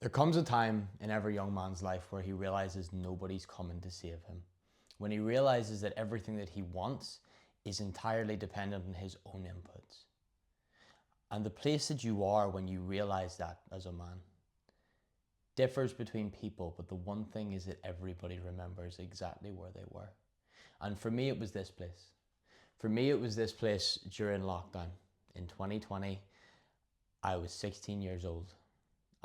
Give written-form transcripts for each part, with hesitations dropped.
There comes a time in every young man's life where he realizes nobody's coming to save him. When he realizes that everything that he wants is entirely dependent on his own inputs. And the place that you are when you realize that as a man differs between people, but the one thing is that everybody remembers exactly where they were. And for me, it was this place. For me, it was this place during lockdown. In 2020, I was 16 years old.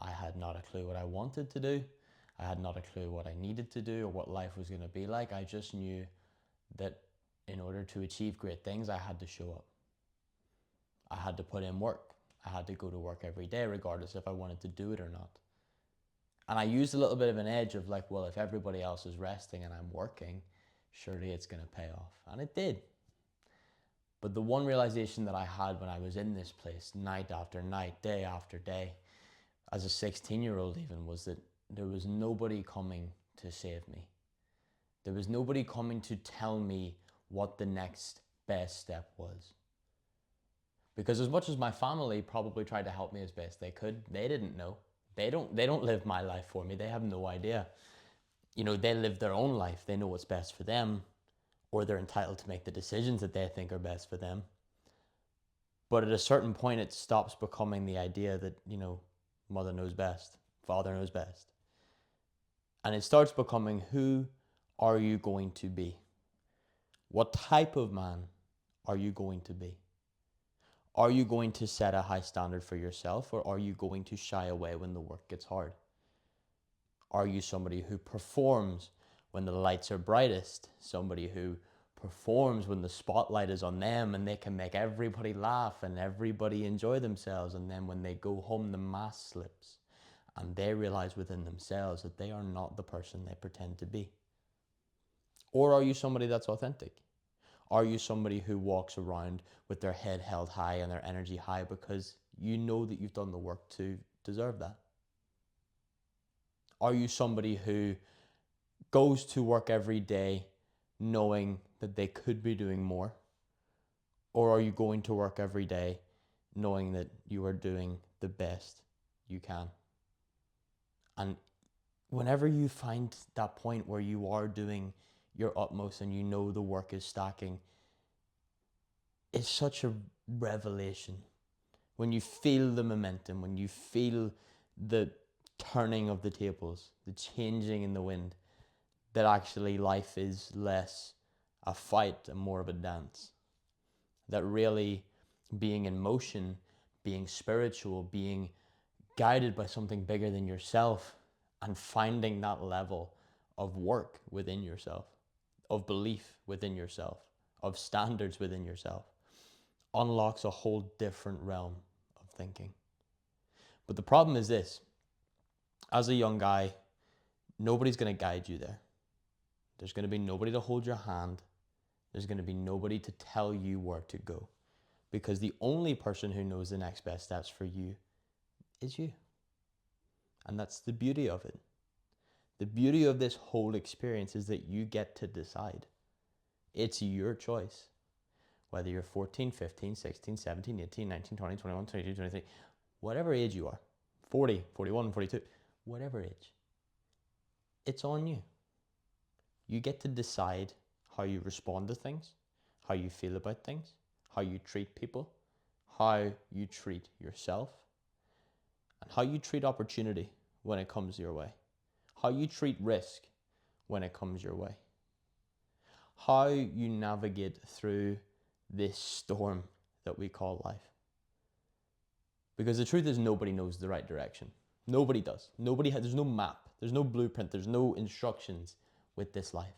I had not a clue what I wanted to do. I had not a clue what I needed to do or what life was going to be like. I just knew that in order to achieve great things, I had to show up. I had to put in work. I had to go to work every day, regardless if I wanted to do it or not. And I used a little bit of an edge of like, well, if everybody else is resting and I'm working, surely it's going to pay off. And it did. But the one realization that I had when I was in this place, night after night, day after day, as a 16-year-old even, was that there was nobody coming to save me. There was nobody coming to tell me what the next best step was. Because as much as my family probably tried to help me as best they could, they didn't know. They don't live my life for me. They have no idea. You know, they live their own life. They know what's best for them, or they're entitled to make the decisions that they think are best for them. But at a certain point, it stops becoming the idea that, mother knows best, father knows best. And it starts becoming, who are you going to be? What type of man are you going to be? Are you going to set a high standard for yourself, or are you going to shy away when the work gets hard? Are you somebody who performs when the lights are brightest? Somebody who performs when the spotlight is on them and they can make everybody laugh and everybody enjoy themselves, and then when they go home the mask slips and they realize within themselves that they are not the person they pretend to be? Or are you somebody that's authentic? Are you somebody who walks around with their head held high and their energy high because you know that you've done the work to deserve that? Are you somebody who goes to work every day knowing that they could be doing more? Or are you going to work every day knowing that you are doing the best you can? And whenever you find that point where you are doing your utmost and you know the work is stacking, it's such a revelation. When you feel the momentum, when you feel the turning of the tables, the changing in the wind, that actually life is less a fight and more of a dance. That really being in motion, being spiritual, being guided by something bigger than yourself, and finding that level of work within yourself, of belief within yourself, of standards within yourself, unlocks a whole different realm of thinking. But the problem is this: as a young guy, nobody's going to guide you there. There's going to be nobody to hold your hand. There's going to be nobody to tell you where to go, because the only person who knows the next best steps for you is you. And that's the beauty of it. The beauty of this whole experience is that you get to decide. It's your choice. Whether you're 14, 15, 16, 17, 18, 19, 20, 21, 22, 23, whatever age you are, 40, 41, 42, whatever age, it's on you. You get to decide how you respond to things, how you feel about things, how you treat people, how you treat yourself, and how you treat opportunity when it comes your way, how you treat risk when it comes your way, how you navigate through this storm that we call life. Because the truth is, nobody knows the right direction. Nobody does. There's no map, there's no blueprint, there's no instructions with this life.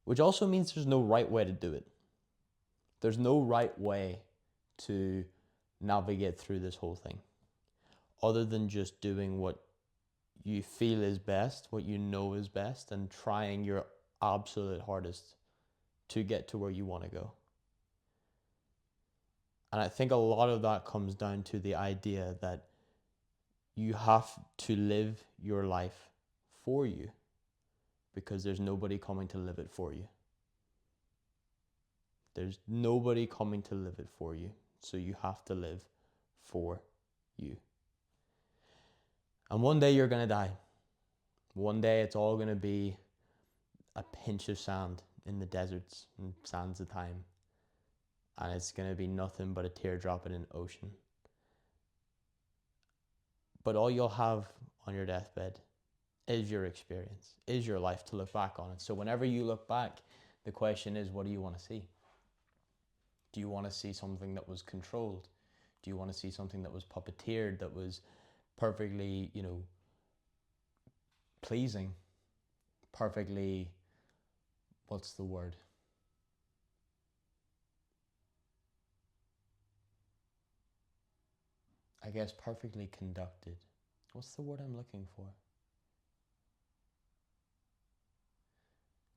Which also means there's no right way to do it. There's no right way to navigate through this whole thing, other than just doing what you feel is best, what you know is best, and trying your absolute hardest to get to where you want to go. And I think a lot of that comes down to the idea that you have to live your life for you, because there's nobody coming to live it for you. There's nobody coming to live it for you. So you have to live for you. And one day you're going to die. One day it's all going to be a pinch of sand in the deserts and sands of time. And it's going to be nothing but a teardrop in an ocean. But all you'll have on your deathbed is your experience, is your life to look back on it. So whenever you look back, the question is, what do you want to see? Do you want to see something that was controlled? Do you want to see something that was puppeteered, that was perfectly, pleasing, perfectly, what's the word? I guess perfectly conducted. What's the word I'm looking for?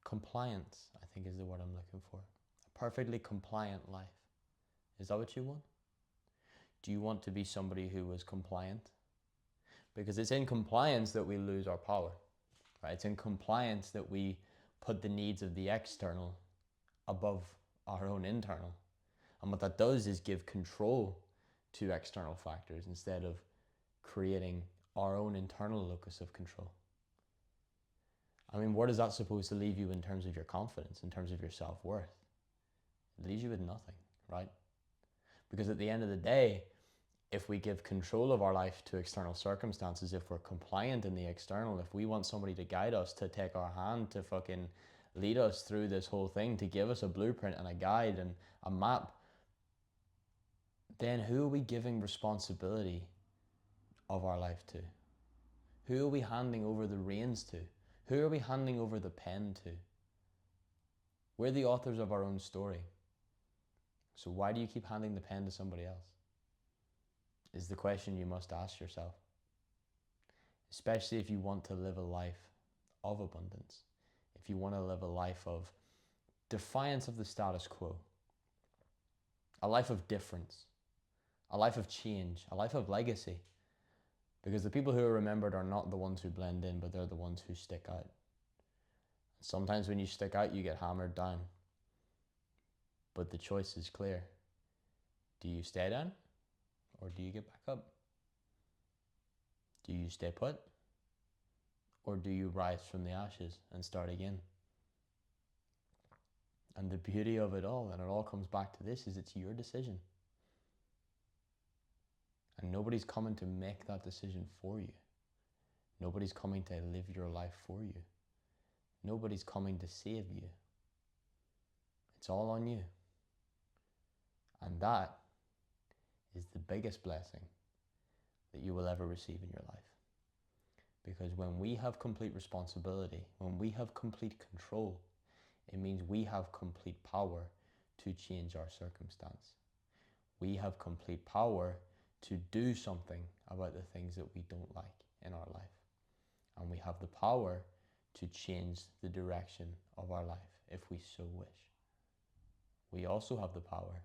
Compliance, I think, is the word I'm looking for. A perfectly compliant life. Is that what you want? Do you want to be somebody who was compliant? Because it's in compliance that we lose our power, right? It's in compliance that we put the needs of the external above our own internal. And what that does is give control to external factors instead of creating our own internal locus of control. I mean, where is that supposed to leave you in terms of your confidence, in terms of your self-worth? It leaves you with nothing, right? Because at the end of the day, if we give control of our life to external circumstances, if we're compliant in the external, if we want somebody to guide us, to take our hand, to fucking lead us through this whole thing, to give us a blueprint and a guide and a map, then who are we giving responsibility of our life to? Who are we handing over the reins to? Who are we handing over the pen to? We're the authors of our own story. So why do you keep handing the pen to somebody else? Is the question you must ask yourself. Especially if you want to live a life of abundance. If you want to live a life of defiance of the status quo. A life of difference. A life of change. A life of legacy. Because the people who are remembered are not the ones who blend in, but they're the ones who stick out. Sometimes when you stick out, you get hammered down. But the choice is clear. Do you stay down? Or do you get back up? Do you stay put? Or do you rise from the ashes and start again? And the beauty of it all, and it all comes back to this, is it's your decision. And nobody's coming to make that decision for you. Nobody's coming to live your life for you. Nobody's coming to save you. It's all on you. And that is the biggest blessing that you will ever receive in your life. Because when we have complete responsibility, when we have complete control, it means we have complete power to change our circumstance. We have complete power to do something about the things that we don't like in our life. And we have the power to change the direction of our life if we so wish. We also have the power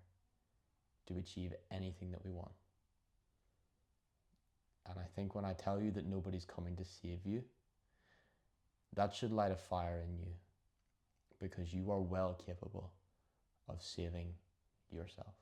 to achieve anything that we want. And I think when I tell you that nobody's coming to save you, that should light a fire in you, because you are well capable of saving yourself.